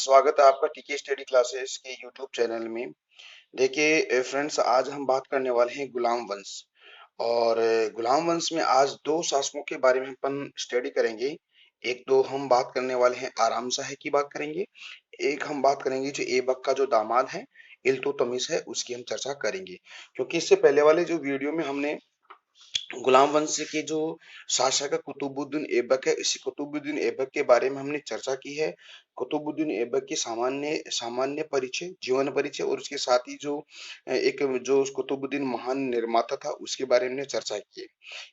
स्वागत है आपका टीके स्टडी क्लासेस के यूट्यूब चैनल में। देखिए फ्रेंड्स, आज हम बात करने वाले हैं गुलाम वंश। और गुलाम वंश में आज दो शासकों के बारे में अपन स्टडी करेंगे। एक तो हम बात करने वाले हैं आराम शाह की बात करेंगे। एक हम बात करेंगे जो ऐबक का जो दामाद है इल्तुतमिश है, उसकी हम चर्चा करेंगे। क्योंकि इससे पहले वाले जो वीडियो में हमने गुलाम वंश के जो शासक है कुतुबुद्दीन ऐबक है, इसी कुतुबुद्दीन ऐबक के बारे में हमने चर्चा की है। कुतुबुद्दीन ऐबक की सामान्य सामान्य परिचय, जीवन परिचय और उसके साथ ही जो एक जो उस कुतुबुद्दीन महान निर्माता था उसके बारे में हमने चर्चा की है।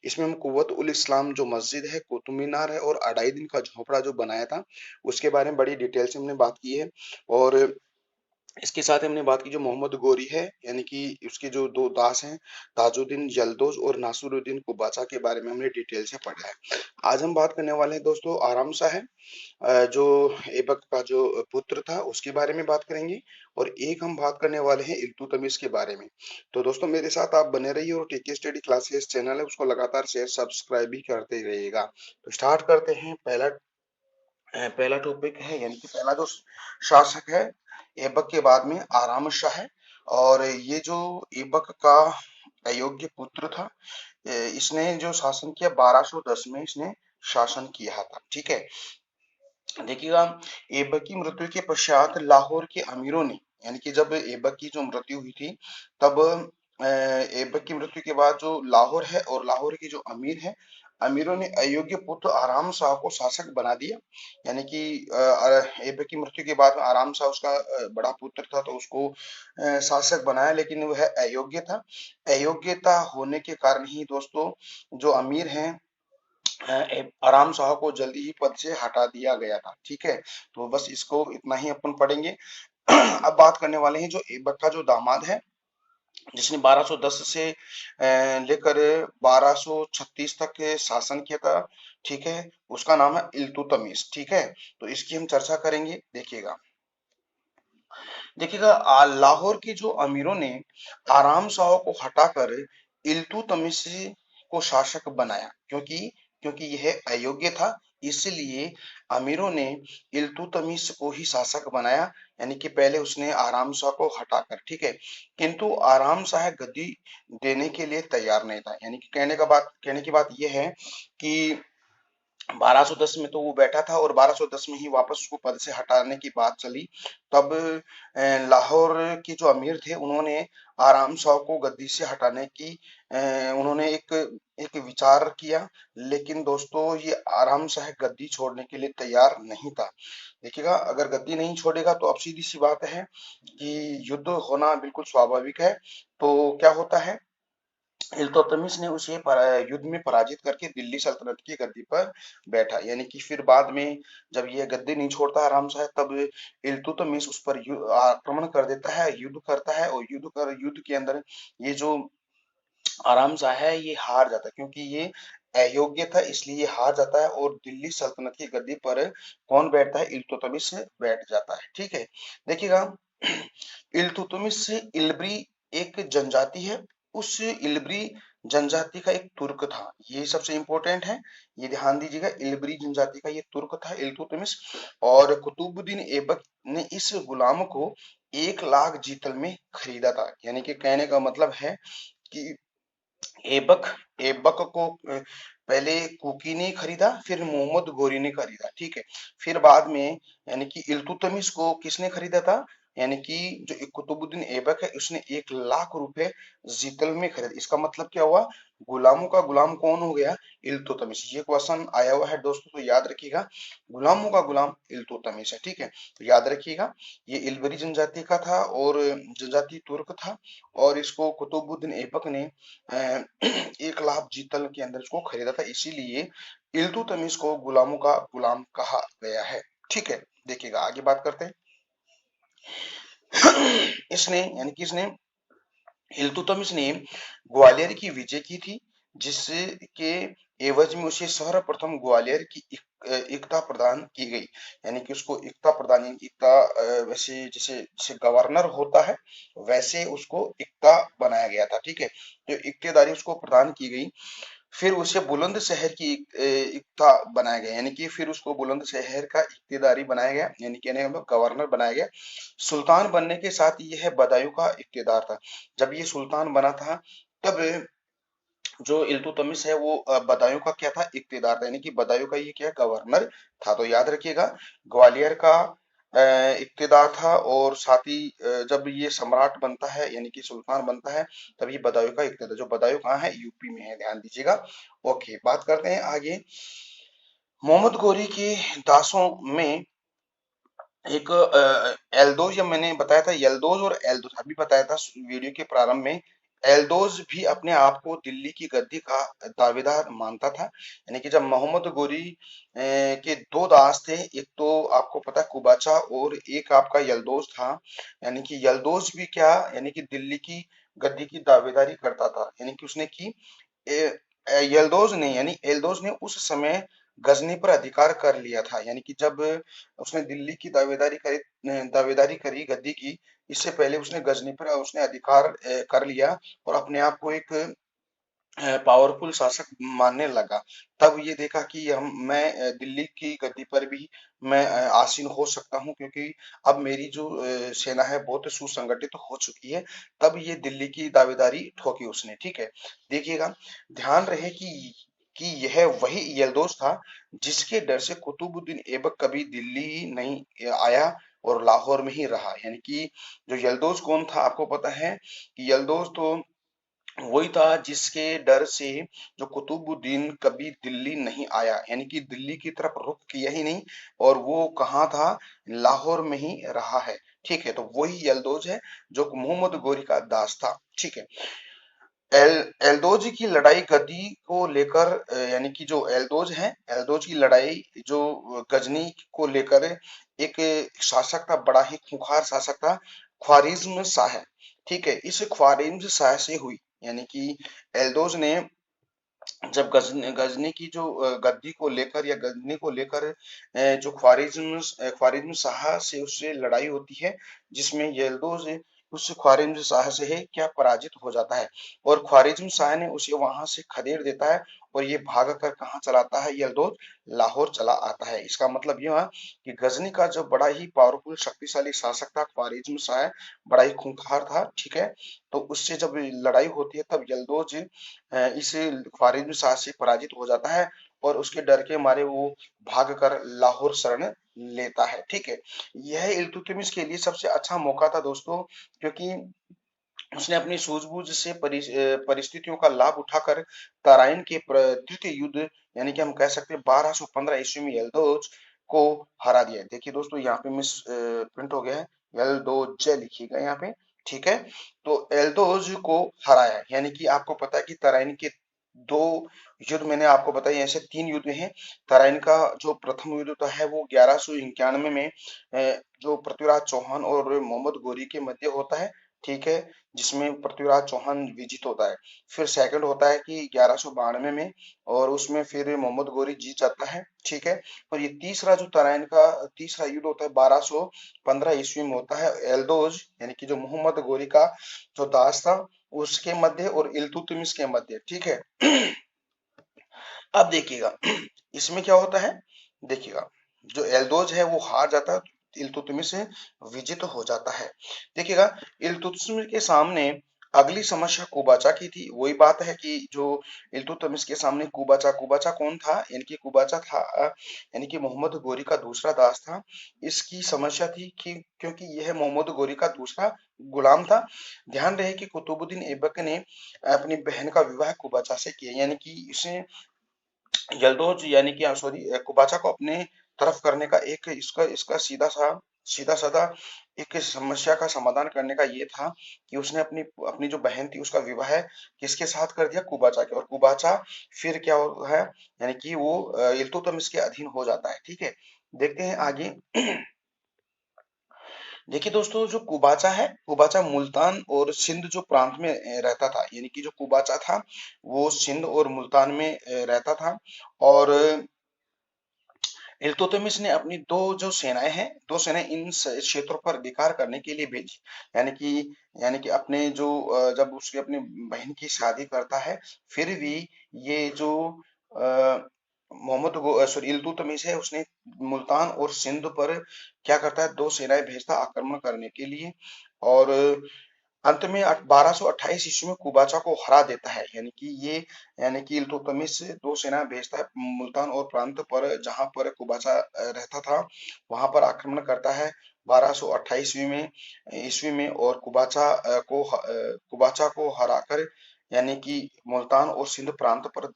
इसमें हम कुव्वत उल इस्लाम जो मस्जिद है, कुतुब मीनार है और अढ़ाई दिन का झोपड़ा जो बनाया था उसके बारे में बड़ी डिटेल से हमने बात की है। और इसके साथ ही हमने बात की जो मोहम्मद गोरी है, यानी कि उसके जो दो दास हैं, ताजुद्दीन यल्दोज और नासुरुद्दीन कुबाचा के बारे में हमने डिटेल से पढ़ा है। आज हम बात करने वाले हैं दोस्तों आराम शाह है, जो ऐबक का जो पुत्र था उसके बारे में बात करेंगे। और एक हम बात करने वाले हैं इल्तुतमिश के बारे में। तो दोस्तों मेरे साथ आप बने रहिए और टीके स्टडी क्लासेस चैनल है उसको लगातार शेयर सब्सक्राइब भी करते रहिएगा। तो स्टार्ट करते हैं। पहला टॉपिक है, यानी कि पहला जो शासक है ऐबक के बाद में आराम शाह है। और ये जो ऐबक का अयोग्य पुत्र था, इसने जो शासन किया 1210 में इसने शासन किया था। ठीक है, देखिएगा, ऐबक की मृत्यु के पश्चात लाहौर के अमीरों ने, यानी कि जब ऐबक की जो मृत्यु हुई थी तब ऐबक की मृत्यु के बाद जो लाहौर है और लाहौर के जो अमीर है, अमीरों ने अयोग्य पुत्र आराम शाह को शासक बना दिया। यानी कि ऐबक की मृत्यु के बाद आराम शाह उसका बड़ा पुत्र था तो उसको शासक बनाया, लेकिन वह अयोग्य था। अयोग्यता होने के कारण ही दोस्तों जो अमीर हैं आराम शाह को जल्दी ही पद से हटा दिया गया था। ठीक है, तो बस इसको इतना ही अपन पढ़ेंगे। अब बात करने वाले हैं जो ऐबक का जो दामाद है, जिसने 1210 से लेकर 1236 तक के शासन किया था। ठीक है, उसका नाम है इल्तुतमिश। ठीक है, तो इसकी हम चर्चा करेंगे। देखिएगा, लाहौर के जो अमीरों ने आराम शाह को हटाकर इल्तुतमिश को शासक बनाया, क्योंकि क्योंकि यह अयोग्य था। इसलिए अमीरों ने इल्तुतमिश को ही शासक बनाया। यानी कि पहले उसने आराम शाह को हटाकर, ठीक है, किंतु आराम शाह गद्दी देने के लिए तैयार नहीं था। यानी कि कहने की बात यह है कि 1210 में तो वो बैठा था और 1210 में ही वापस उसको पद से हटाने की बात चली। तब लाहौर के जो अमीर थे उन्होंने आराम शाह को गद्दी से हटाने की उन्होंने एक एक विचार किया। लेकिन दोस्तों ये आराम शाह गद्दी छोड़ने के लिए तैयार नहीं था। देखिएगा, अगर गद्दी नहीं छोड़ेगा तो अब सीधी सी बात है कि युद्ध होना बिल्कुल स्वाभाविक है। तो क्या होता है, इल्तुतमिश ने उसे युद्ध में पराजित करके दिल्ली सल्तनत की गद्दी पर बैठा। यानी कि फिर बाद में जब यह गद्दी नहीं छोड़ता आराम शाह, तब इल्तुतमिश उस पर आक्रमण कर देता है, युद्ध करता है। और युद्ध के अंदर ये जो आराम शाह है ये हार जाता है, क्योंकि ये अयोग्य था इसलिए ये हार जाता है। और दिल्ली सल्तनत की गद्दी पर कौन बैठता है, इल्तुतमिश से बैठ जाता है। ठीक है, देखिएगा, इल्तुतमिश से इल्बरी एक जनजाति है, उस इल्बरी जनजाति का एक तुर्क था। ये सबसे इंपॉर्टेंट है, ये ध्यान दीजिएगा। इल्बरी जनजाति का ये तुर्क था इल्तुतमिश। और कुतुबुद्दीन ऐबक ने इस गुलाम को 1 लाख जीतल में खरीदा था। यानी कि कहने का मतलब है कि ऐबक ऐबक को पहले कुकी ने खरीदा, फिर मोहम्मद गोरी ने खरीदा। ठीक है, फिर बाद में यानी कि इल्तुतमिश को किसने खरीदा था, यानी कि जो कुतुबुद्दीन ऐबक है उसने 1 लाख रुपए जीतल में खरीदा। इसका मतलब क्या हुआ, गुलामों का गुलाम कौन हो गया, इल्तुतमिश। ये क्वेश्चन आया हुआ है दोस्तों, तो याद रखिएगा, गुलामों का गुलाम इल्तुतमिश है। ठीक है, तो याद रखिएगा, ये इल्बरी जनजाति का था और जनजाति तुर्क था। और इसको कुतुबुद्दीन ऐबक ने 1 लाख जीतल के अंदर इसको खरीदा था, इसीलिए इल्तुतमिश को गुलामों का गुलाम कहा गया है। ठीक है, देखिएगा आगे बात करते हैं। इसने यानी कि इसने इल्तुतमिश ने ग्वालियर की विजय की थी, जिसके एवज में उसे सर्वप्रथम ग्वालियर की एकता प्रदान की गई। यानी कि उसको एकता प्रदान, एकता वैसे जैसे जैसे गवर्नर होता है वैसे उसको एकता बनाया गया था। ठीक है, जो इक्तेदारी उसको प्रदान की गई। फिर उसे बुलंद शहर की इक्ता बनाया गया, यानी कि फिर उसको बुलंद शहर का इक्तेदारी बनाया गया, यानी कि हम लोग गवर्नर बनाया गया। सुल्तान बनने के साथ यह बदायूं का इक्तेदार था। जब ये सुल्तान बना था तब जो इल्तुतमिश है वो बदायूं का क्या था, इक्तेदार था, यानी कि बदायूं का ये क्या गवर्नर था। तो याद रखिएगा, ग्वालियर का इक्तेदार था, और साथ ही जब ये सम्राट बनता है यानी कि सुल्तान बनता है, तब ये बदायूं का इक्तेदार, जो बदायूं कहाँ है, यूपी में है, ध्यान दीजिएगा। ओके, बात करते हैं आगे। मोहम्मद गोरी के दासों में एक एल्दोज, या मैंने बताया था यल्दोज और एल्दोज, अभी बताया था वीडियो के प्रारंभ में। एल्दोज भी अपने आप को दिल्ली की गद्दी का दावेदार मानता था, यानी कि जब मोहम्मद गोरी के दो दास थे, एक तो आपको पता है कुबाचा, और एक आपका यल्दोज था, यानी कि यल्दोज भी क्या, यानी कि दिल्ली की गद्दी की दावेदारी करता था, यानी कि उसने की यल्दोज ने, यानी एल्दोज ने उस समय गजनी पर अधिकार कर लिया था, यानी कि जब उसने दिल्ली की दावेदारी करी गद्दी की, इससे पहले उसने गजनी पर उसने अधिकार कर लिया, और अपने आप को एक पावरफुल शासक मानने लगा। तब ये देखा कि हम मैं दिल्ली की गद्दी पर भी मैं आसीन हो सकता हूँ, क्योंकि अब मेरी जो सेना है बहुत सुसंगठित हो चुकी है। तब ये दिल्ली की दावेदारी ठोकी उसने, ठीक है। देखिएगा, ध्यान रहे कि यह वही यल्दोज था जिसके डर से कुतुबुद्दीन ऐबक कभी दिल्ली नहीं आया और लाहौर में ही रहा, यानी कि जो यल्दोज कौन था, आपको पता है कि यल्दोज तो वही था जिसके डर से जो कुतुबुद्दीन कभी दिल्ली नहीं आया, यानी कि दिल्ली की तरफ रुख किया ही नहीं, और वो कहाँ था, लाहौर में ही रहा है, ठीक है। तो वही यल्दोज है जो मोहम्मद गोरी का दास था, ठीक है। एल एल्दोज की लड़ाई गद्दी को लेकर, यानी कि जो एल्दोज है, एल्दोज की लड़ाई जो गजनी को लेकर, एक शासक था, बड़ा ही खूंखार शासक था, ख्वारिज्म शाह, ठीक है। इस ख्वारिज्म शाह से हुई, यानी कि एल्दोज ने जब गजनी की जो गद्दी को लेकर या गजनी को लेकर जो ख्वारिज्म शाह से उससे लड़ाई होती है, जिसमें यल्दोज उस ख्वारिज्म शाह से है क्या पराजित हो जाता है, और ख्वारिज्म शाह ने उसे वहां से खदेड़ देता है, और ये भाग कर कहाँ चलाता है, यल्दोज लाहौर चला आता है। इसका मतलब यह है कि गजनी का जो बड़ा ही पावरफुल शक्तिशाली शासक था ख्वारिज्म शाह, बड़ा ही खूंखार था, ठीक है। तो उससे जब लड़ाई होती है तब यल्दोज इस ख्वारिज्म शाह से पराजित हो जाता है, और उसके डर के मारे वो भागकर लाहौर शरण लेता है, ठीक है। यह इल्तुतमिश के लिए सबसे अच्छा मौका था दोस्तों, क्योंकि उसने अपनी सूझबूझ से परिस्थितियों का लाभ उठाकर तराइन के तृतीय युद्ध, यानी कि हम कह सकते हैं 1215 ईस्वी में यल्दोज को हरा दिया। देखिए दोस्तों, यहाँ पे मिस प्रिंट हो गया है, यल्दोज लिखिएगा यहाँ पे, ठीक है। तो एल्दोज को हराया, यानी कि आपको पता है कि तराइन के दो युद्ध मैंने आपको बताया, ऐसे तीन युद्ध हैं। तराइन का जो प्रथम युद्ध होता है वो 1191 में जो पृथ्वीराज चौहान और मोहम्मद गोरी के मध्य होता है, ठीक है, जिसमें पृथ्वीराज चौहान विजित होता है। फिर सेकंड होता है कि 1192 में, और उसमें फिर मोहम्मद गोरी जीत जाता है, ठीक है। और ये तीसरा जो तराइन का तीसरा युद्ध होता है 1215 ईस्वी में होता है, एल्दोज यानी कि जो मोहम्मद गोरी का जो दास था उसके मध्य और इल्तुतमिश के मध्य, ठीक है। अब देखिएगा, इसमें क्या होता है, देखिएगा, जो एल्दोज है वो हार जाता है, इल्तुतमिश से विजित हो जाता है। देखिएगा, इल्तुतमिश के सामने अगली समस्या कुबाचा की थी। वही बात है कि जो इल्तुतमिश के सामने कुबाचा, कुबाचा कौन था, यानी कि कुबाचा था यानी कि मोहम्मद गोरी का दूसरा दास था। इसकी समस्या थी कि क्योंकि यह मोहम्मद गोरी का दूसरा गुलाम था। ध्यान रहे कि कुतुबुद्दीन ऐबक ने अपनी बहन का विवाह कुबाचा से किया, यानी कि इसे यल्दोज यानी कि सॉरी कुबाचा को अपने तरफ करने का एक इसका इसका सीधा साधा एक समस्या का समाधान करने का ये था कि उसने अपनी अपनी जो बहन थी उसका विवाह किसके साथ कर दिया, कुबाचा के, और कुबाचा फिर क्या हो है, यानी कि वो इल्तुतमिश के अधीन हो जाता है, ठीक है। देखते हैं आगे। देखिए दोस्तों, जो कुबाचा है, कुबाचा मुल्तान और सिंध जो प्रांत में रहता था, यानी कि जो कुबाचा था वो सिंध और मुल्तान में रहता था, और इल्तुतमिश ने अपनी दो जो सेनाएं हैं, दो सेनाएं इन क्षेत्रों पर अधिकार करने के लिए भेजी। यानी कि यानी कि अपने जो जब उसकी अपनी बहन की शादी करता है, फिर भी ये जो मोहम्मद सॉरी इल्तुतमिश है, उसने मुल्तान और सिंध पर क्या करता है, दो सेनाएं भेजता आक्रमण करने के लिए। और अंत में 1228 ईस्वी में कुबाचा को हरा देता है। यानी कि इल्तुतमिश दो सेना भेजता है मुल्तान और प्रांत पर, जहां पर कुबाचा रहता था, वहां पर आक्रमण करता है 1228 ईस्वी में। और कुबाचा को हराकर, यानी कि मुल्तान और सिंध प्रांत पर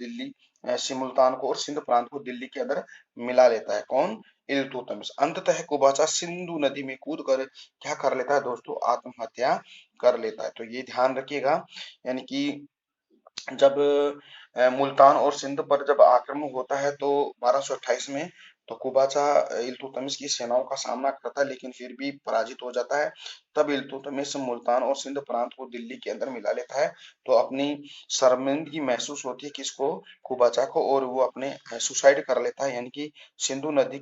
मुल्तान को और सिंध प्रांत को दिल्ली के अंदर मिला लेता है। कौन? इल्तुतमिश। अंततः कुबाचा सिंधु नदी में कूद कर क्या कर लेता है दोस्तों? आत्महत्या कर लेता है। तो ये ध्यान रखिएगा, यानी कि जब मुल्तान और सिंध पर जब आक्रमण होता है तो 1228 में, तो कुबाचा इल्तुतमिश की सेनाओं का सामना करता है, लेकिन फिर भी पराजित हो जाता है। तब इल्तुतमिश मुल्तान और सिंध प्रांत को दिल्ली के अंदर मिला लेता है। तो अपनी शर्मिंदगी महसूस होती है किसको? कुबाचा को, और वो अपने सुसाइड कर लेता है, यानी कि सिंधु नदी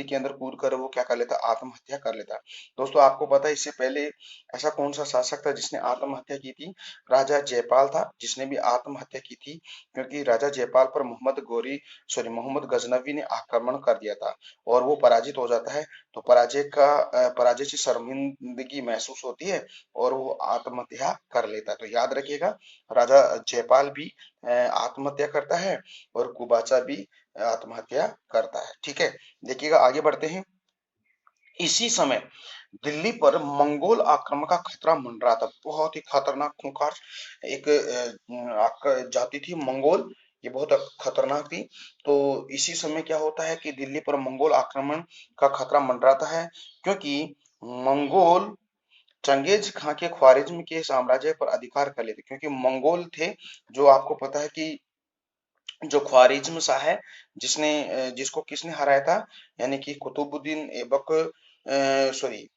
के अंदर कूद कर वो क्या कर लेता है? आत्महत्या कर लेता है। दोस्तों, आपको पता है इससे पहले ऐसा कौन सा शासक था जिसने आत्महत्या की थी? राजा जयपाल था जिसने भी आत्महत्या की थी, क्योंकि राजा जयपाल पर मोहम्मद गजनवी ने आक्रमण कर दिया था और वो पराजित हो जाता है। तो पराजय से शर्मिंदगी महसूस होती है और वो आत्महत्या कर लेता है। तो याद रखिएगा, राजा जयपाल भी आत्महत्या करता है और कुबाचा भी आत्महत्या करता है। ठीक है, देखिएगा आगे बढ़ते हैं। इसी समय दिल्ली पर मंगोल आक्रमण का खतरा मंडरा था। बहुत ही खतरनाक खूंखार एक जाति थी मंगोल, ये बहुत खतरनाक थी। तो इसी समय क्या होता है कि दिल्ली पर मंगोल आक्रमण का खतरा मंडराता है, क्योंकि मंगोल चंगेज खां के ख्वारिज्म के साम्राज्य पर अधिकार कर लेते, क्योंकि मंगोल थे, जो आपको पता है कि जो ख्वारिज्म शाह है, जिसको किसने हराया था? यानी कि कुतुबुद्दीन ऐबक, सॉरी,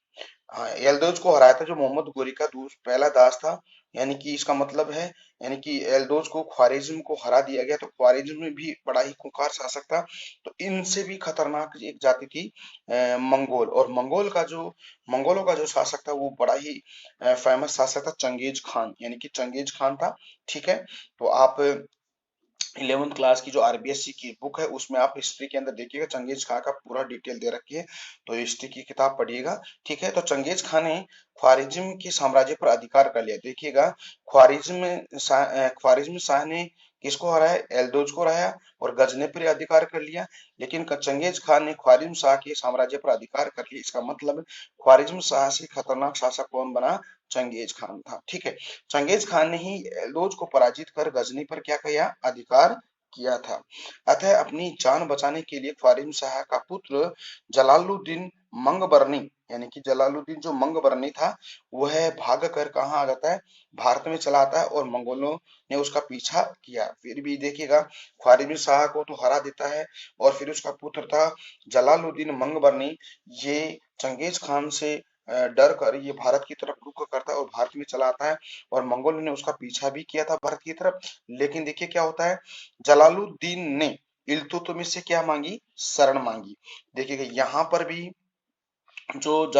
हाँ, एल्दोज को हराया था, जो मोहम्मद गोरी का पहला दास था। यानी कि इसका मतलब है, यानी कि एल्दोज को ख्वारिज्म को हरा दिया गया। तो ख्वारिज्म में भी बड़ा ही खूंखार शासक था। तो इनसे भी खतरनाक एक जाति थी मंगोल। और मंगोलों का जो शासक था, वो बड़ा ही फेमस शासक था, चंगेज खान, यानी कि चंगेज खान था। ठीक है, तो आप 11th क्लास की जो आरबीएससी की बुक है, उसमें आप हिस्ट्री के अंदर देखिएगा, चंगेज खान का पूरा डिटेल दे रखी है। तो हिस्ट्री की किताब पढ़िएगा। ठीक है, तो चंगेज खान ने ख्वारिज्म के साम्राज्य पर अधिकार कर लिया। देखिएगा, ख्वारिज्म शाह ने किसको हराया? एल्दोज को हराया और गजनी पर अधिकार कर लिया। लेकिन चंगेज खान ने ख्वारिज्म शाह के साम्राज्य पर अधिकार कर लिया। इसका मतलब ख्वारिज्म शाह से खतरनाक शासक कौन बना? चंगेज खान था। ठीक है, चंगेज खान ने ही एल्दोज को पराजित कर गजनी पर क्या किया? अधिकार किया था। अतः अपनी जान बचाने के लिए ख्वारिज्म शाह का पुत्र जलालुद्दीन मंगबरनी, यानी कि जलालुद्दीन जो मंगबरनी था, वह भाग कर कहाँ आ जाता है? भारत में चला आता है और मंगोलों ने उसका पीछा किया। फिर भी देखिएगा, ख्वारिज्म शाह को तो हरा देता है, और फिर उसका पुत्र था जलालुद्दीन मंगबरनी, ये चंगेज खान से डर कर ये भारत की तरफ रुख करता है और भारत में चला आता है। और मंगोलों ने उसका पीछा भी किया था भारत की तरफ। लेकिन देखिए क्या होता है, जलालुद्दीन ने इल्तुतमिश से क्या मांगी? शरण मांगी। देखिएगा यहाँ पर भी जो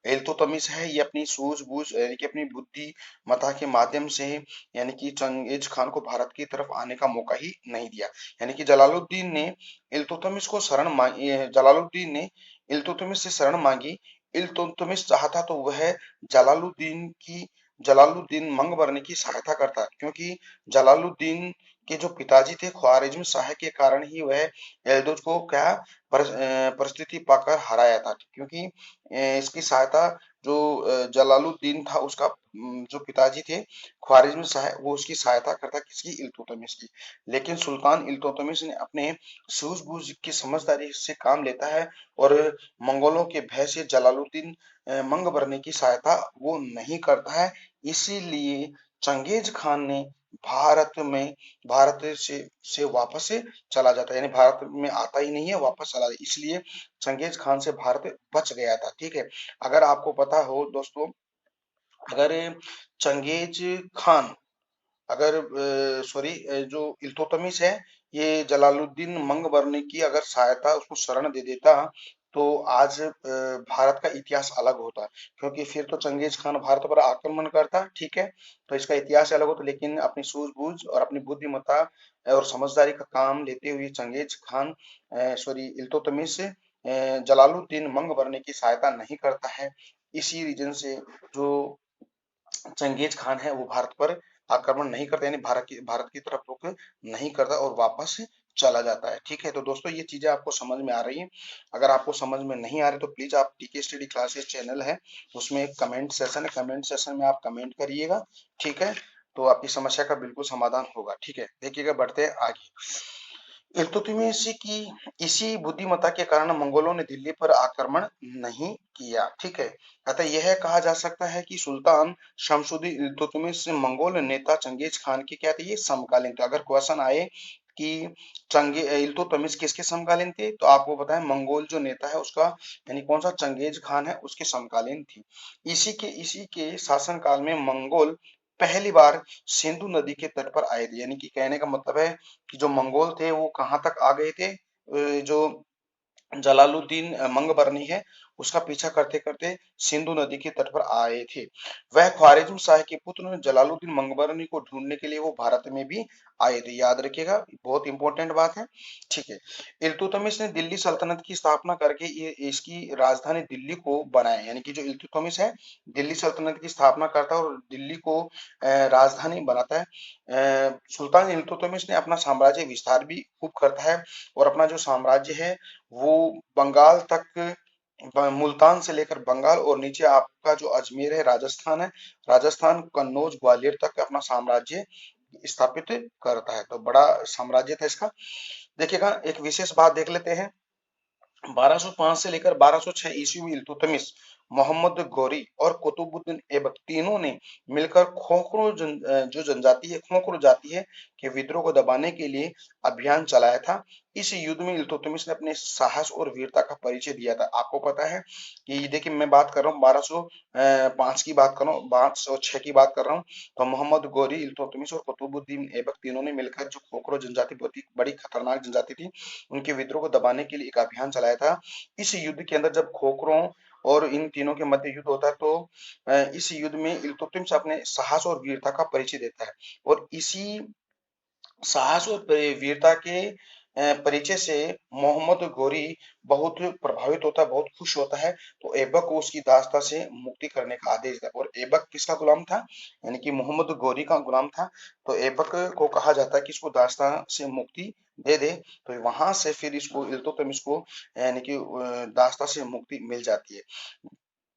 इल्तुतमिश है, ये अपनी सूझबूझ, यानी कि अपनी बुद्धिमता के माध्यम से, यानी कि चंगेज खान को भारत की तरफ आने का मौका ही नहीं दिया। यानी कि जलालुद्दीन ने इल्तुतमिश से शरण मांगी। इल्तुतमिश चाहता तो वह जलालुद्दीन की जलालुद्दीन मंगबरनी की सहायता करता, क्योंकि जलालुद्दीन के जो पिताजी थे, ख्वारिज्म शाह के कारण ही वह एल्दोज को क्या परिस्थिति पाकर हराया था। क्योंकि इसकी सहायता जो जलालुद्दीन था, उसका जो पिताजी थे ख्वारिज्म शाह, वो उसकी सहायता करता, किसकी? इल्तुतमिश की। लेकिन सुल्तान इल्तुतमिश ने अपने सूझबूझ की समझदारी से काम लेता है और मंगोलों के भय से जलालुद्दीन मंगबरनी की सहायता वो नहीं करता है। इसीलिए चंगेज खान ने भारत में भारत से वापस चला जाता है, यानी भारत में आता ही नहीं है, वापस चला जाए। इसलिए चंगेज खान से भारत बच गया था। ठीक है, अगर आपको पता हो दोस्तों, अगर चंगेज खान, अगर सॉरी, जो इल्तुतमिश है, ये जलालुद्दीन मंगबरनी की अगर सहायता उसको शरण दे देता तो आज भारत का इतिहास अलग होता, क्योंकि फिर तो चंगेज खान भारत पर आक्रमण करता, ठीक है, तो इसका इतिहास अलग होता। लेकिन अपनी सूझबूझ और अपनी बुद्धिमत्ता और समझदारी का काम लेते हुए Genghis Khan sorry Iltutmish Jalaluddin Mangbarni की सहायता नहीं करता है। इसी रीजन से जो चंगेज खान है वो भारत पर आक्रमण नहीं करता, यानी भारत की तरफ रुख नहीं करता और वापस चला जाता है। ठीक है, तो दोस्तों ये चीजें आपको समझ में आ रही हैं। अगर आपको समझ में नहीं आ रही तो प्लीज आप टीके स्टडी क्लासेस चैनल है, उसमें एक कमेंट सेशन है, कमेंट सेशन में आप कमेंट करिएगा, ठीक है, तो आपकी समस्या का बिल्कुल समाधान होगा। ठीक है, देखिएगा, बढ़ते हैं आगे। इल्तुतमिश की इसी बुद्धिमत्ता के कारण मंगोलों ने दिल्ली पर आक्रमण नहीं किया। ठीक है, अतः यह कहा जा सकता है कि सुल्तान शमसुद्दीन इल्तुतमिश मंगोल नेता चंगेज खान के क्या थे, ये समकालीन थे। अगर क्वेश्चन आए कि चंगे इल्तुतमिश किसके समकालीन थे, तो आपको पता है मंगोल जो नेता है उसका, यानी कौन सा, चंगेज खान है, उसके समकालीन थी। इसी के शासनकाल में मंगोल पहली बार सिंधु नदी के तट पर आए थे, यानी कि कहने का मतलब है कि जो मंगोल थे वो कहाँ तक आ गए थे, जो जलालुद्दीन मंगबरनी है उसका पीछा करते करते सिंधु नदी के तट पर आए थे। वह ख्वारिज्म शाह के पुत्र जलालुद्दीन मंगबरनी को ढूंढने के लिए वो भारत में भी आए थे, याद रखिएगा, बहुत इंपॉर्टेंट बात है। ठीक है, इल्तुतमिश ने दिल्ली सल्तनत की स्थापना करके ये इसकी राजधानी दिल्ली को बनाया, यानी कि जो इल्तुतमिश है दिल्ली सल्तनत की स्थापना करता है और दिल्ली को राजधानी बनाता है। सुल्तान इल्तुतमिश ने अपना साम्राज्य विस्तार भी खूब करता है और अपना जो साम्राज्य है वो बंगाल तक, मुल्तान से लेकर बंगाल और नीचे आपका जो अजमेर है राजस्थान है, राजस्थान कन्नौज ग्वालियर तक अपना साम्राज्य स्थापित करता है। तो बड़ा साम्राज्य था इसका। देखिएगा, एक विशेष बात देख लेते हैं। 1205 से लेकर 1206 ईस्वी में इल्तुतमिश, मोहम्मद गौरी और कुतुबुद्दीन ऐबक तीनों ने मिलकर जो जनजाति है, खोखरो जाति है के विद्रोह को दबाने के लिए अभियान चलाया था। इस युद्ध में इल्तुतमिश ने अपने साहस और वीरता का परिचय दिया था। आपको पता है कि देखिए, मैं बात कर रहा हूँ 1205 की बात कर रहा हूँ, 1206 की बात कर रहा हूँ, तो मोहम्मद गौरी, इल्तुतमिश और कुतुबुद्दीन ऐबक तीनों ने मिलकर जो खोखरो जनजाति, बहुत ही बड़ी खतरनाक जनजाति थी, उनके विद्रोह को दबाने के लिए एक अभियान चलाया था। इस युद्ध के अंदर जब खोखरों और इन तीनों के मध्य युद्ध होता है तो इस युद्ध में इल्तुतमिश अपने साहस और वीरता का परिचय देता है और इसी साहस और वीरता के परिचय से मोहम्मद गोरी बहुत प्रभावित होता है, बहुत खुश होता है, तो ऐबक को उसकी दासता से मुक्ति करने का आदेश दिया। और ऐबक किसका गुलाम था, यानी कि मोहम्मद गोरी का गुलाम था, तो ऐबक को कहा जाता है कि इसको दासता से मुक्ति दे दे, तो वहां से फिर इसको इल्तुतमिश को यानी कि दासता से मुक्ति मिल जाती है।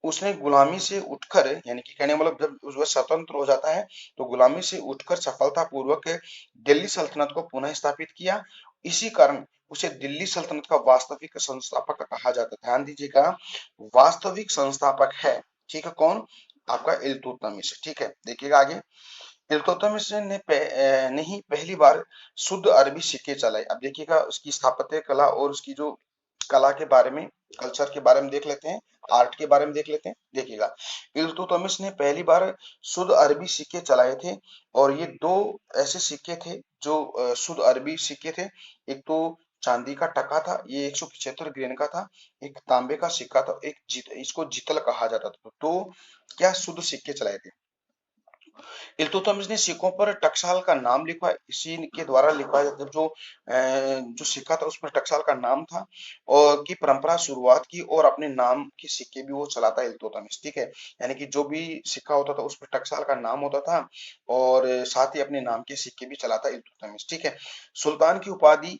उसने गुलामी से उठकर, यानी कि कहने का मतलब जब वह स्वतंत्र हो जाता है तो गुलामी से उठकर सफलतापूर्वक दिल्ली सल्तनत को पुनः स्थापित किया। इसी कारण उसे दिल्ली सल्तनत का वास्तविक संस्थापक कहा जाता है। ध्यान दीजिएगा, वास्तविक संस्थापक है, ठीक है, कौन, आपका इल्तुतमिश। ठीक है, देखिएगा आगे। इल्तुतमिश ने ही पहली बार शुद्ध अरबी सिक्के चलाए। अब देखिएगा, उसकी स्थापत्य कला और उसकी जो कला के बारे में, कल्चर के बारे में देख लेते हैं, आर्ट के बारे में देख लेते हैं। देखिएगा, इल्तुतमिश ने पहली बार शुद्ध अरबी सिक्के चलाए थे और ये दो ऐसे सिक्के थे जो शुद्ध अरबी सिक्के थे। एक तो चांदी का टका था, ये 175 ग्रेन का था, एक तांबे का सिक्का था, एक इसको जितल कहा जाता था। तो क्या शुद्ध सिक्के चलाए थे। इल्तुतमिश ने सिक्कों पर टकसाल का नाम लिखवाया, इसी के द्वारा लिखवाया जब जो सिक्का था उसमें टकसाल का नाम था और की परंपरा शुरुआत की और अपने नाम के सिक्के भी वो चलाता है इल्तुतमिश। ठीक है, यानी कि जो भी सिक्का होता था उसमें टकसाल का नाम होता था और साथ ही अपने नाम के सिक्के भी चलाता इल्तुतमिश। ठीक है, सुल्तान की उपाधि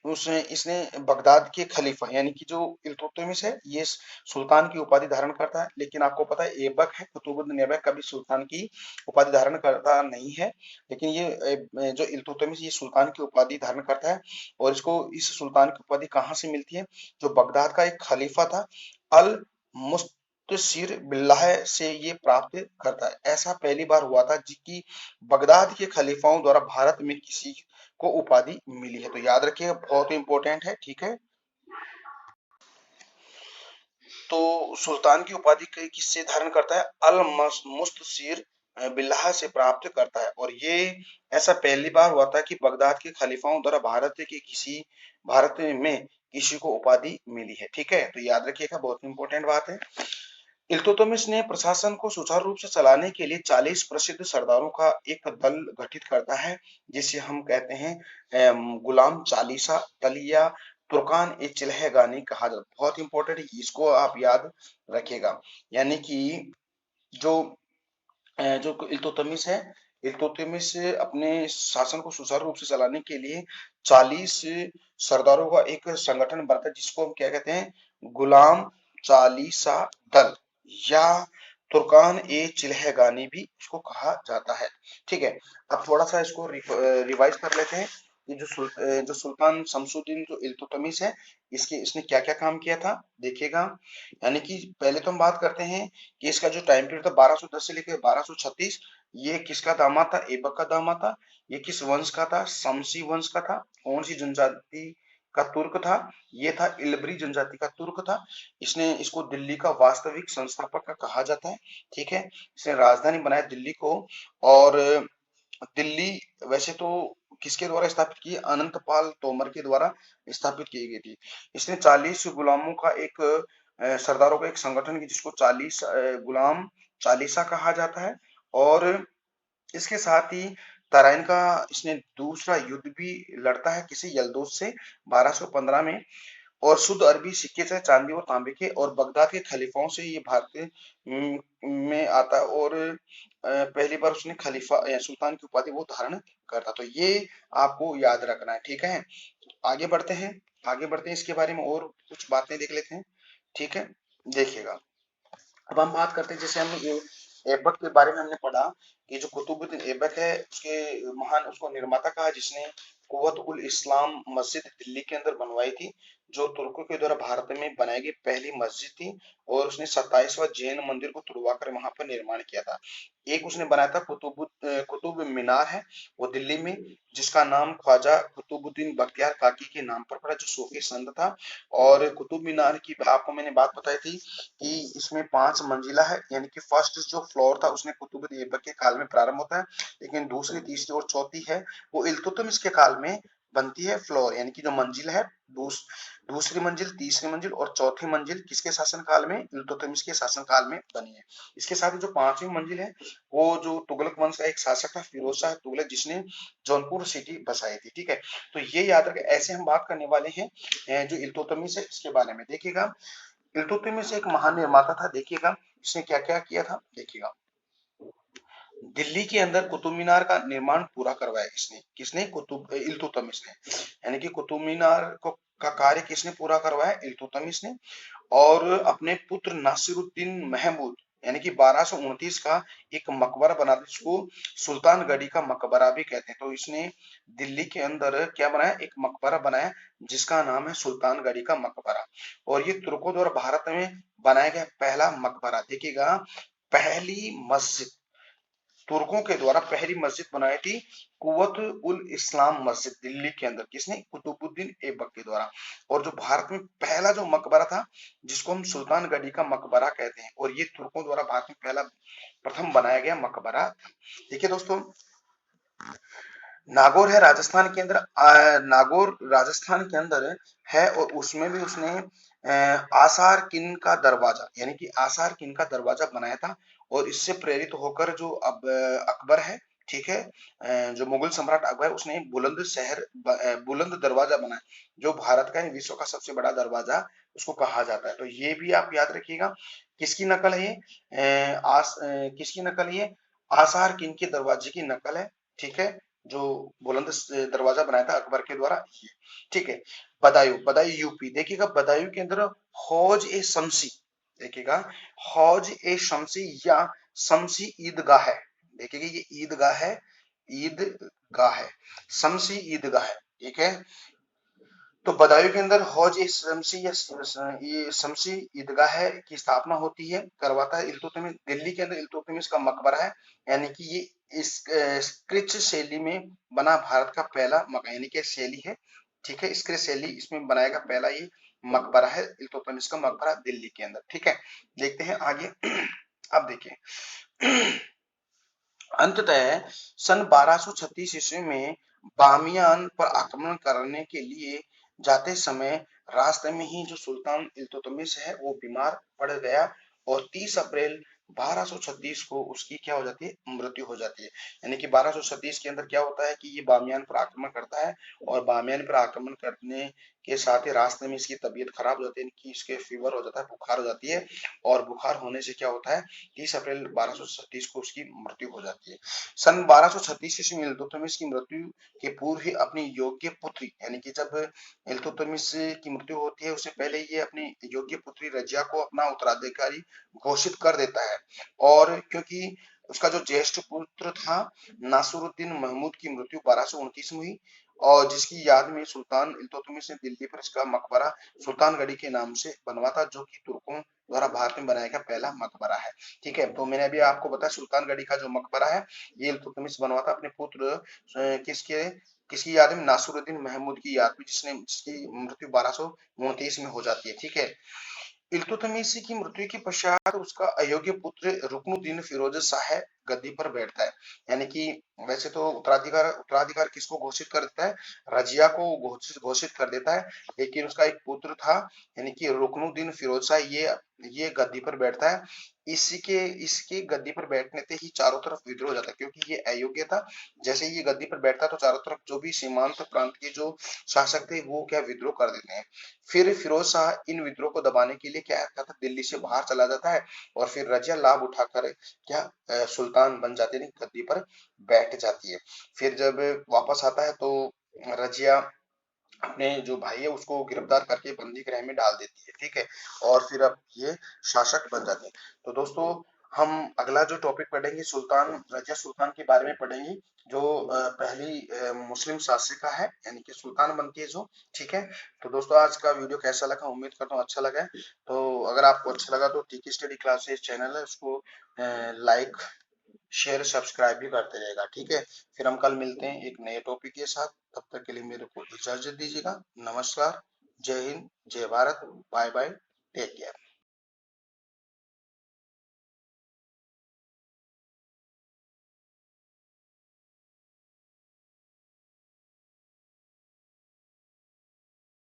उसने इसने बगदाद के खलीफा, यानी कि जो इल्तुतमिश है ये सुल्तान की उपाधि धारण करता है, लेकिन आपको पता है ऐबक है, कुतुबुद्दीन ऐबक कभी सुल्तान की उपाधि धारण करता नहीं है, लेकिन ये जो इल्तुतमिश ये सुल्तान की उपाधि धारण करता है और इसको इस सुल्तान की उपाधि कहाँ से मिलती है, जो बगदाद का एक खलीफा था अल मुस्तसिर बिल्लाह से ये प्राप्त करता है। ऐसा पहली बार हुआ था कि बगदाद के खलीफाओं द्वारा भारत में किसी को उपाधि मिली है, तो याद रखिएगा, बहुत इंपॉर्टेंट है। ठीक है, तो सुल्तान की उपाधि किससे धारण करता है, अल मुस्तसिर बिल्लाह से प्राप्त करता है। और ये ऐसा पहली बार हुआ था कि बगदाद के खलीफाओं द्वारा भारत में किसी को उपाधि मिली है। ठीक है, तो याद रखिएगा, बहुत इंपॉर्टेंट बात है। इल्तुतमिश ने प्रशासन को सुचारू रूप से चलाने के लिए 40 प्रसिद्ध सरदारों का एक दल गठित करता है, जिसे हम कहते हैं गुलाम चालीसा दल या तुर्कान ए चिल्हगानी कहा जाता है। बहुत इंपॉर्टेंट है, इसको आप याद रखिएगा। यानी कि जो जो इल्तुतमिश है, इल्तुतमिश अपने शासन को सुचारू रूप से चलाने के लिए 40 सरदारों का एक संगठन बनता है, जिसको हम क्या कहते हैं, गुलाम चालीसा दल या तुर्कान ए चिल्हगानी भी इसको कहा जाता है। ठीक है, अब थोड़ा सा इसको रिवाइज कर लेते हैं। ये जो सुल्तान शमसुद्दीन जो इल्तुतमिश है, इसके इसने क्या क्या काम किया था, देखिएगा। यानी कि पहले तो हम बात करते हैं कि इसका जो टाइम पीरियड था 1210 से लेकर 1236, ये किसका दामाद था, ऐबक का दामाद था। ये किस वंश का था, शमसी वंश का था। कौन सी जनजाति का तुर्क था, ये था इल्बरी जनजाति का तुर्क था। इसने इसको दिल्ली का वास्तविक संस्थापक का कहा जाता है। ठीक है, इसने राजधानी बनाया दिल्ली को। और दिल्ली वैसे तो किसके द्वारा स्थापित की, अनंतपाल तोमर के द्वारा स्थापित की गई थी। इसने 40 गुलामों का एक सरदारों का एक संगठन की, जिसको 40 गुलाम चालीसा कहा जाता है। और इसके साथ ही तराइन का इसने दूसरा युद्ध भी लड़ता है किसी यलदोस से 1215 में। और शुद्ध अरबी सिक्के से चांदी और तांबे के और बगदाद के खलीफाओं से ये भारत में आता है। और पहली बार उसने खलीफा या सुल्तान की उपाधि वो धारण करता। तो ये आपको याद रखना है। ठीक है, आगे बढ़ते हैं, आगे बढ़ते हैं, इसके बारे में और कुछ बातें देख लेते हैं। ठीक है, देखिएगा। अब हम बात करते हैं, जैसे हमने ये ऐबक के बारे में हमने पढ़ा कि जो कुतुबुद्दीन ऐबक है, उसके महान उसको निर्माता कहा, जिसने कुव्वत उल इस्लाम मस्जिद दिल्ली के अंदर बनवाई थी, जो तुर्कों के द्वारा भारत में बनाई गई पहली मस्जिद थी। और उसने 27वां जैन मंदिर को तुड़वाकर वहां पर निर्माण किया था। एक उसने बनाया था कुतुब मीनार है, वो दिल्ली में, जिसका नाम ख्वाजा कुतुबुद्दीन बख्तियार काकी के नाम पर पड़ा, जो सूफी संत था। और कुतुब मीनार की आपको मैंने बात बताई थी कि इसमें 5 मंजिला है। यानी कि फर्स्ट जो फ्लोर था उसने कुतुबुद्दीन ऐबक के काल में प्रारंभ होता है, लेकिन दूसरी, तीसरी और चौथी है वो इल्तुतमिश के काल में बनती है फ्लोर। यानी कि जो मंजिल है, दूसरी मंजिल, तीसरी मंजिल और चौथी मंजिल किसके शासन काल में, इल्तुतमिश के शासन काल में बनी है। इसके साथ ही जो पांचवी मंजिल है, वो जो तुगलक वंश का एक शासक था फिरोज शाह तुगलक, जिसने जौनपुर सिटी बसाई थी। ठीक है, तो ये याद रखें। ऐसे हम बात करने वाले हैं जो इल्तुतमिश है इसके बारे में। देखिएगा, इल्तुतमिश एक महान निर्माता था। देखिएगा इसने क्या क्या किया था, देखिएगा। दिल्ली के अंदर कुतुब मीनार का निर्माण पूरा करवाया किसने, इल्तुतमिश ने। यानी कि कुतुब मीनार को का कार्य किसने पूरा करवाया, इल्तुतमिश ने। और अपने पुत्र नासिरुद्दीन महमूद, यानी कि 1229 का एक मकबरा बना, जिसको सुल्तान गढ़ी का मकबरा भी कहते हैं। तो इसने दिल्ली के अंदर क्या बनाया, एक मकबरा बनाया, जिसका नाम है सुल्तान गढ़ी का मकबरा। और ये तुर्कों द्वारा भारत में बनाया गया पहला मकबरा। देखिएगा, पहली मस्जिद, तुर्कों के द्वारा पहली मस्जिद बनाई थी कुवत उल इस्लाम मस्जिद दिल्ली के अंदर, किसने, कुतुबुद्दीन ऐबक के द्वारा। और जो भारत में पहला जो मकबरा था, जिसको हम सुल्तान गढ़ी का मकबरा कहते हैं, और ये तुर्कों द्वारा भारत में पहला प्रथम बनाया गया मकबरा। देखिए दोस्तों, नागौर है राजस्थान के अंदर, नागौर राजस्थान के अंदर है। और उसमें भी उसने आसार किन का दरवाजा, यानी कि आसार किन का दरवाजा बनाया था। और इससे प्रेरित होकर जो अब अकबर है, ठीक है, जो मुगल सम्राट अकबर है, उसने बुलंद दरवाजा बनाया, जो भारत का विश्व का सबसे बड़ा दरवाजा उसको कहा जाता है। तो ये भी आप याद रखिएगा। किसकी नकल है ये, किसकी नकल है ये, आसार किन के दरवाजे की नकल है। ठीक है, जो बुलंद दरवाजा बनाया था अकबर के द्वारा ये। ठीक है, बदायूं, बदायूं यूपी। देखिएगा, बदायूं के अंदर हौज ए शमसी, देखिएगा, हौज ए शमसी या शमसी ईदगाह है। देखिएगा, ये ईदगाह है, ईदगाह है, शमसी ईदगाह है। ठीक है, तो बदायूं के अंदर हौज ए शमसी या ये शमसी ईदगाह है की स्थापना होती है, करवाता है इल्तुतमिश। दिल्ली के अंदर इल्तुतमिश का मकबरा है। यानी कि ये इस स्क्रिच शैली में बना भारत का पहला मकान, यानी कि शैली है। ठीक है, स्क्रिच शैली इसमें बनाया गया पहला ये मकबरा है, इल्तुतमिश का मकबरा दिल्ली के अंदर। ठीक है, देखते हैं आगे। अब देखिए, अंततः सन 1236 ईस्वी में बामियान पर आक्रमण करने के लिए जाते समय रास्ते में ही जो सुल्तान इल्तुतमिश है वो बीमार पड़ गया और 30 अप्रैल 1236 को उसकी क्या हो जाती है, मृत्यु हो जाती है। यानी कि 1236 के अंदर क्या होता है कि ये बामियान पर आक्रमण करता है और बामियान पर आक्रमण करने के साथ ही रास्ते में इसकी तबीयत खराब हो जाती है, कि इसके फीवर हो जाता है, बुखार हो जाती है और बुखार होने से क्या होता है, 30 अप्रैल 1236 को उसकी मृत्यु हो जाती है। सन 1236 ईस्वी में इल्तुतमिश की मृत्यु के पूर्व ही अपनी योग्य पुत्री, यानी कि जब इल्तुतमिश की मृत्यु होती है उससे पहले ये अपनी योग्य पुत्री रजिया को अपना उत्तराधिकारी घोषित कर देता है। और क्योंकि उसका जो ज्येष्ठ पुत्र था नासिरुद्दीन महमूद की मृत्यु 1229 में हुई और जिसकी याद में सुल्तान इल्तुतमिश ने दिल्ली पर इसका मकबरा सुल्तानगढ़ी के नाम से बनवा था, जो कि तुर्कों द्वारा भारत में बनाया गया पहला मकबरा है। ठीक है, तो मैंने अभी आपको बताया सुल्तानगढ़ी का जो मकबरा है ये इल्तुतमिश बनवाता अपने पुत्र किसके किसकी याद में, नासिरुद्दीन महमूद की याद में, जिसकी मृत्यु 1229 में हो जाती है। ठीक है, इल्तुतमिश की मृत्यु के पश्चात उसका अयोग्य पुत्र रुकनुद्दीन फिरोज शाह गद्दी पर बैठता है। यानी कि वैसे तो उत्तराधिकार किसको घोषित कर देता है, रजिया को घोषित कर देता है, लेकिन उसका एक पुत्र था यानी कि रुकनुद्दीन फिरोज शाह, ये गद्दी पर बैठता है। इसके गद्दी पर बैठने से ही चारों तरफ विद्रोह हो जाता है, क्योंकि ये अयोग्य था। जैसे ही ये गद्दी पर बैठता है तो चारों तरफ जो भी सीमांत प्रांत के जो शासक थे वो क्या विद्रोह कर देते हैं। फिर फिरोज शाह इन विद्रोह को दबाने के लिए क्या करता था, दिल्ली से बाहर चला जाता है और फिर रजिया लाभ उठाकर क्या सुल्तान बन जाती है, गद्दी पर बैठ जाती है। फिर जब वापस आता है तो रजिया अपने जो भाई है उसको गिरफ्तार करके बंदी गृह में डाल देती है। ठीक है, और फिर अब ये शासक बन जाते हैं। तो दोस्तों हम अगला जो टॉपिक पढ़ेंगे सुल्तान रजिया सुल्तान के बारे में पढ़ेंगे, जो पहली मुस्लिम शासिका है, यानी कि सुल्तान बनती है जो। ठीक है, तो दोस्तों आज का वीडियो कैसा लगा, उम्मीद करता हूँ अच्छा लगा है। तो अगर आपको अच्छा लगा तो टीकी स्टडी क्लासेस चैनल है उसको लाइक शेयर सब्सक्राइब भी करते रहेगा। ठीक है, फिर हम कल मिलते हैं एक नए टॉपिक के साथ। तब तक के लिए मेरे को इजाजत दीजिएगा। नमस्कार, जय हिंद, जय Bharat, bye bye, take care.